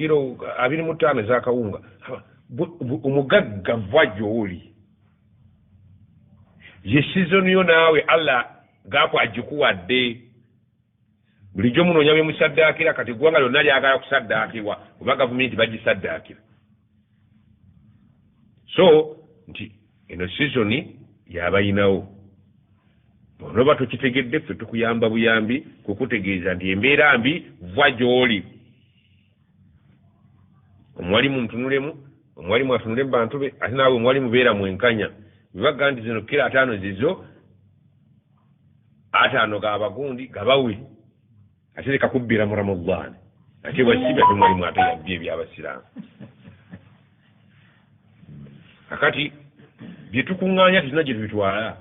kiro 25 ez'akawunga omugagga vva gy'oli ye sizoni yo naawe Allah gakwagikuwadde bulijjo munoonya bye musaddaakira kati eggwanga lyonna lyagala kusaddaakirwa oba gavumenti bagisaddaakira so nti eno sizoni yabayinawo onoba tokitegedde ffe tukuyamba buyambi kukutegeeza nti embeera mbi vva gy'oli omuwalimu ntunulemu omuwalimu atunule mu bantu be ate naawe omuwalimu beera mwenkanya bibaga nti zino kiro 5 zizo 5 gabagundi gabawe ate leka kubbira mu Ramadaan ate bwasiba temwalimu ate yabbye ebyabasiraamu akati byetukuŋŋaanya tulina gye tubitwala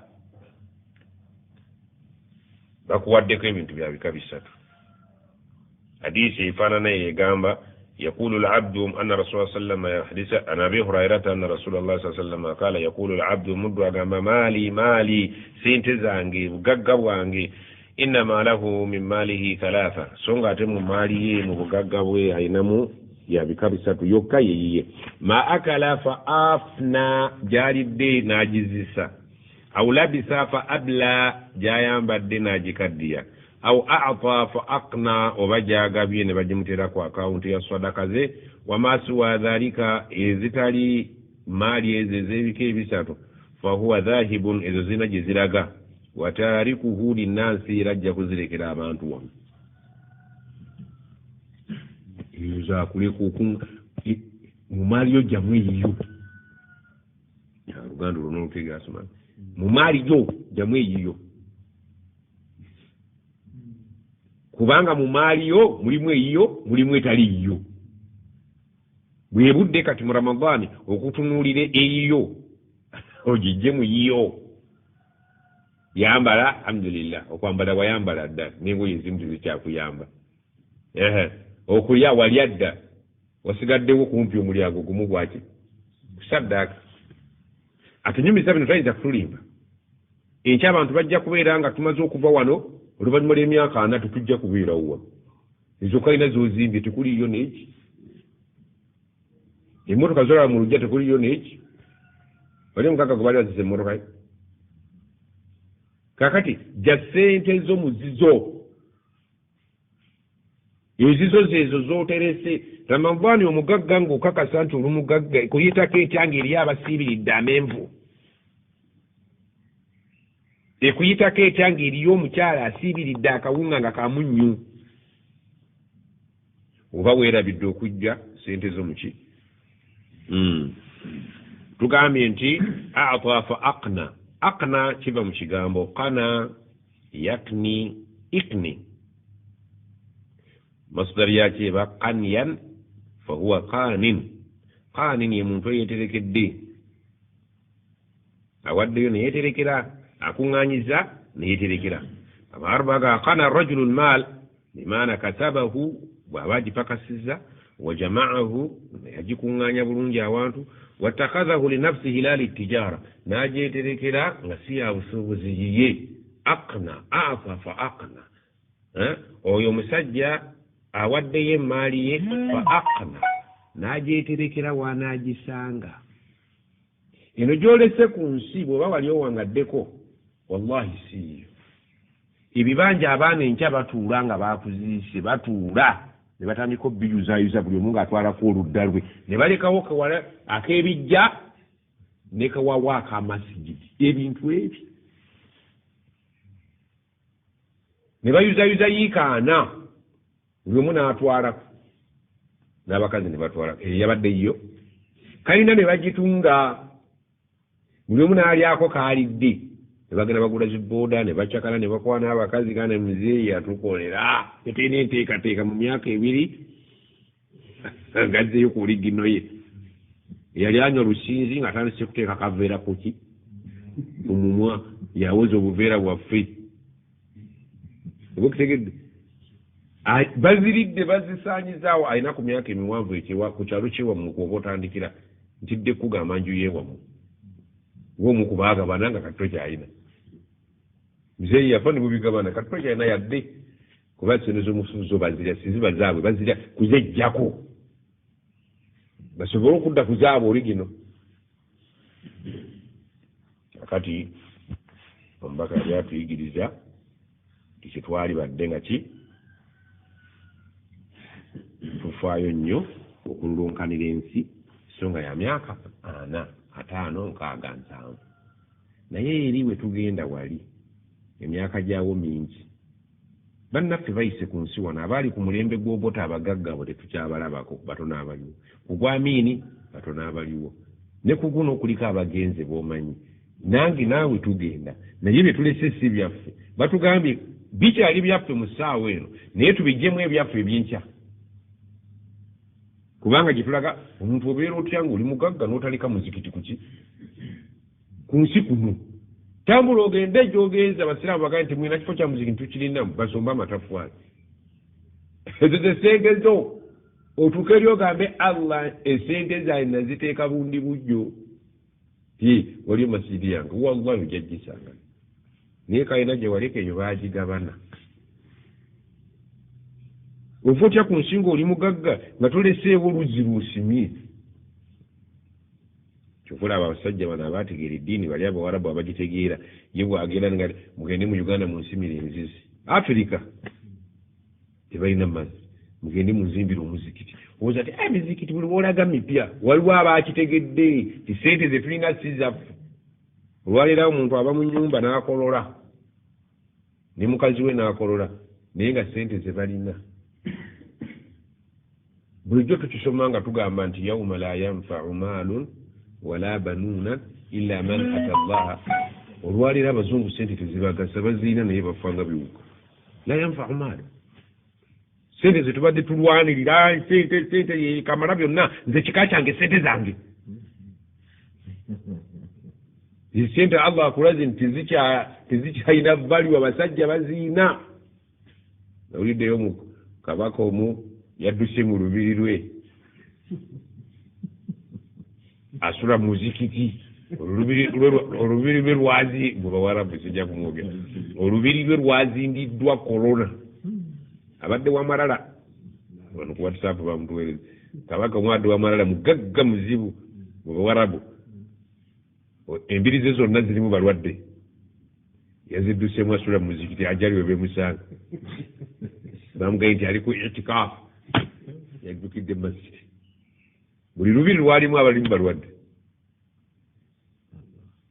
bakuwaddeko ebintu bya bika bisatu hadiisi efaanana egamba يقول العبد أن رسول الله صلى الله عليه وسلم حديث عن أبي هريرة أن رسول الله صلى الله عليه وسلم قال يقول العبد مد أقام مالي سينتزانجي بقاقوانجي إنما له من ماله 3 سونغا تم مالي مبقاقوي أينمو يا بكابسة يوكاي ما أكل فأفنى جاري الدي ناجزيسا أو لبس فأبلى جايان بدي ناجي كديا au a'ta fa aqna obajaga byene bajimutera ku account ya sadaka ze wamasu wa dhalika ezitali mali ezezebike bisatu fa huwa dhahibun ezo zina jiziraga watarikuhu linasi rajja kuzirekera abantu wa yuza kuliku mu mali yo jamwe yiyo ya Uganda runo kega asuma mu mali yo jamwe yiyo kubanga mu maali yo mulimu eyiyo mulimu etali yo bwe budde kati mu Ramadani okutunuulire eyiyo ogijje mu yiyo yambala alhamdulillah okwambala wayambala dda n'engoye ezimu tezikyakuyamba okulya walya dda wasigaddewo kumpi omulyango gumu gwaki kusaddaaka ate nyumiza bino tayinza kutulimba enkya abantu bajja kubeera nga tumaze okuva wano oluvannyuma lw'emyaka 4 tujja kubeerawo ezo kalina zozimbye tekuliyo neki emmotoka zolaba mu lujja tekuliyo neki wali mukaka gwe bali bazize emmotoka kakati ja ssente zo muzizo ezizo zezo zoterese ramavani omugagga ng'okakasa nti oli mugagga kuyitako etyanga eri abasiibiridde amenvu ekuyitako etyanga eriyo omukyala asiibiridde akawunga nga kamunnyu oba weerabidde okujja sente zo muki tugambye nti atafa aqna kiva mu kigambo qana yakni ikni masdar yaki eba qanyan fahuwa qanin ye muntu eyeterekedde awaddeyo neyeterekera akuŋŋaanyiza neyeterekera abaarabaga qana rajulu lmaal bimaana katabahu bw'aba agipakasizza wajamaahu yagikuŋŋaanya bulungi awantu wattakhadhahu linafsihi la littijaara n'agyeterekera nga si ya busuubuzi yiye aqna afa aqna oyo omusajja awaddeyo emaali ye fa aqna n'agyeterekera wanaagisanga eno gy'olese ku nsi bw'oba wali owangaddeko wallahi siiyo ebibanja abaana enkya batuula nga bakuziise batuula ne batandika obbiyuzayuza buli omu ng'atwalako oludda lwe ne balekawo kawala ak'ebijja ne kawawa ak'amasigidi ebintu ebyo ne bayuzayuza yiikaana buli omu n'atwalako n'abakazi ne batwalako eyo yabadde yo kalina ne bagitunga buli omu n'alyako kaalidde ne bagenda bagula zibooda ne bacakala ne bakwana abakazi kana muzeeyi atukolera tetulina enteekateeka mu myaka ebiri ngazzeyo ku ligino ye yali anywa olusinzi ng'atandise kuteeka kaveera kuki mu mumwa yawoza obuveera bwaffe obakitegedde baziridde bazisaanyizaawo alina ku myaka emiwanvu ku kyalo kyewamu kuoba otandikira ntidde kugamba nju yeewamu ng'omu kubaagabana nga katto kyalina muzeeyi yafa ne mubigabana katto kyalina yadde kuba sente z'omusuzo bazirya siziba zaabwe bazirya kuzeggyako basobole okudda ku zaabwe oli gino akati omubaka yali atuyigiriza ti kyetwali badde nga ki tufaayo nnyo okulunkanira ensi so nga ya myaka 4 5 6 7 naye eri we tugenda wali emyaka gyawo mingi bannaffe bayise ku nsi wano abaali ku mulembe gw'obota abagagga bo tetukyabalabako batono abaliwo ku gwamiini batono abaliwo ne ku guno okuliko abagenze b'omanyi nange naawe tugenda naye bye tulese si byaffe batugambye bikyali byaffe mu ssaawa eno naye tubijjemu ebyaffe ebyenkya kubanga gitulaga omuntu obeera otya ng'oli mugagga n'otalika muzikiti kuki ku nsi kuno tambula ogende gy'ogenza abasiraamu bagaye nti mwina kifo kya muzikiti tukirinamu basomba amatafaali ezo ze sente zo otuuka eri ogambe allah esente zange naziteeka bundi bujjo waliyo masijidi yange wallahi ojaggisanga naye kalina gye waleka eyo baagigabana ofa otya ku nsinga oli mugagga nga toleseewo oluzzi lusimye kyokulaba abasajja bano abaategeera eddiini bali abawarabu abagitegeera ye bwagenda nga mugende mu uganda munsimira enzizi afirika tebalina mazzi mugende munzimbira omuzikiti owoza ti emizikiti buli bwolaga mipya waliwo abaakitegedde ti sente ze tulina si zaffe olwaleerawo omuntu aba mu nnyumba n'akolola ne mukazi we n'akolola naye nga sente ze balina bulijjo tukisoma nga tugamba nti yauma la yanfau maalun wala banuuna illa man ata llaha olwaleero abazungu sente tezibagasa baziina naye bafanga biwuka la yanfau maalu sente ze tubadde tulwanirira sente kamala byonna nze kika kyange sente zange sente allah akulaze nti tezikyalina valiwa abasajja baziina nawuliddeyo mu kabaka omu yadduse mu lubiri lwe asula muzikiti olubiri lwe lwazi mubawarabu sijja kumwogera olubiri lwe lwazindiddwa korona abadde wamalala wano ku WhatsApp bamutuweereza kabaka omwadde w'amalala mugagga muzibu mu Buwarabu embiri ze zonna zirimu balwadde yazidduseemu asula mu muzikiti ajali we bemusanga bamugaye nti ali ku itikaafu yaddukidde mu masjidi buli lubiri lwalimu abalimu balwadde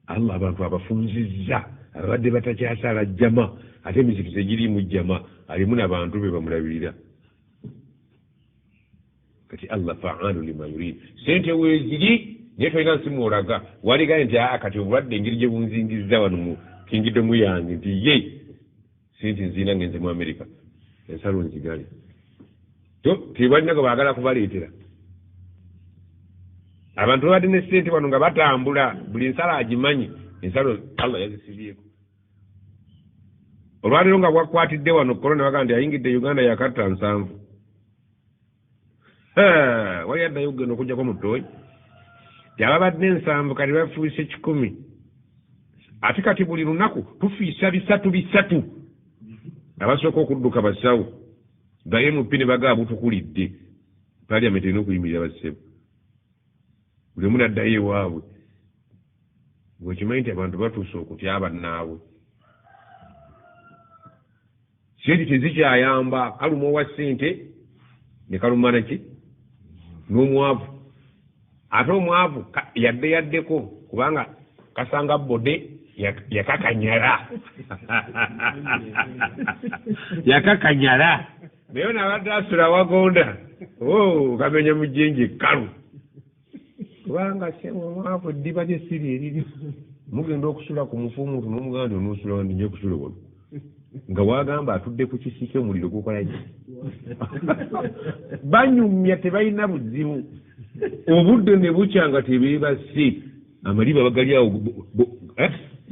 Allah abantu abafunzizza abadde batakyasala jjama ate emizikiti egirimu jjama alimu n'abantu be bamulabirira kati Allah fa'alu lima yurid sente weeziri naye tolina nsimu olaga waligaye nti kati obulwadde engeri gye bunzingizza wano mu kingidomu yange nti ye sente nzina ngenze mu Amerika ensalo nzigale tibalinago baagala kubaleetera abantu babadde ne sente wano nga batambula buli nsalo agimanyi ensalo Allah yazisibyeko olwaleero nga bwakwatidde wano korona baga nti ayingidde Uganda yakatta 7 wali addayo okugenda okugjako mu ttooyi tyababadde 7 kati bafuuse 10 ate kati buli lunaku tufiisa 3 abasooka okudduka basawo baye mu ppine bagaa butukulidde paliamenti erina okuyimirira bassebo buli omu naddayo ewaabwe bwekimanyi nti abantu batuuse okutya bannaabwe sente tezikyayamba kaluma owa ssente ne kaluma naki n'omwavu ate omwavu yaddeko kubanga kasanga bode yakakanyala yakakanyala naye nabadde asula wagonda kamenya mujjenje kalu kubanga omwavu eddiba lyessiri eriri mugenda okusula ku mufumutu n'omuganda onoosula wandinye kusula wano nga wagamba atudde ku kisike omuliro gukolaki banyumya tebalina buzibu obudde ne bukya nga tebeebase amaliba bagali awo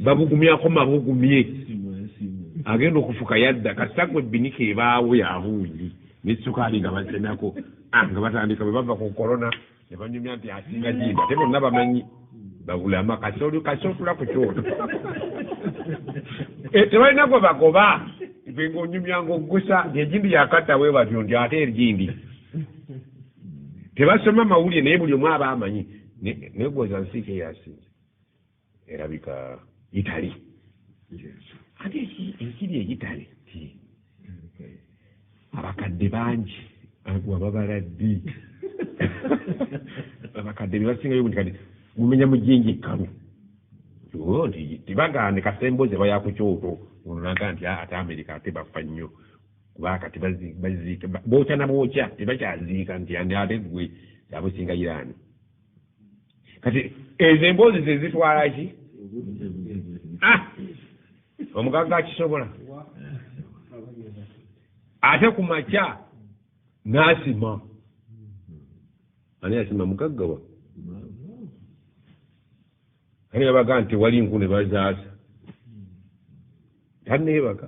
babugumyako mabugumye agenda okufuka yadda kasagwe binika ebaawo yabuuyi nesukaali nga basenako nga batandika bwe bava ku korona ne banyumya nti asinga jimba ate bonna bamanyi babulama kasotula ku kyoto tebalina gwe bagoba ife ngaonyumya ngaoggusa ng'egindi yakatta bwe batyo nti ate egindi tebasoma mawulire naye buli omu aba amanyi negwoza nsiike yasinze erabika Italy ate ekiri egitale abakadde bangi wababala ddi abakadde bebasingayo nti kati mumenya mujjenje ekkalu nti tibagane kasemboze baya ku kyoto onaga nti ate Amerika ate bafa nnyo kuba kati baziika bookya na bookya tebakyaziika nti ate gwe yabusinga Irani kati ezo emboozi zezitwala ki omugaga akisobola ate ku makya n'asima ani asima mugaggawa ani yabaga nti wali nku ne bazaasa tanneebaka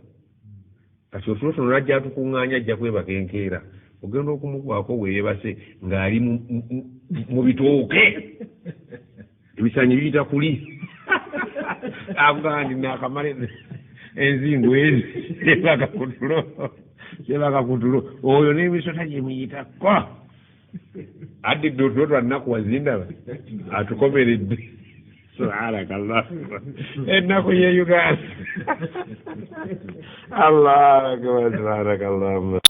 kati otulotono najja atukuŋŋaanya ajja kwebaka enkeera ogenda okumugwako weeyebase ng'ali mu bitooke ebisanyi biyita kuli avuga nti nakamale enzingo ezi sebaka kutulo oyo n'emisota gyemuyitako addidde otulo twannaku wazindaba atukomeredde subhanakallah ennaku ye Uganda allah akbar subhanakallah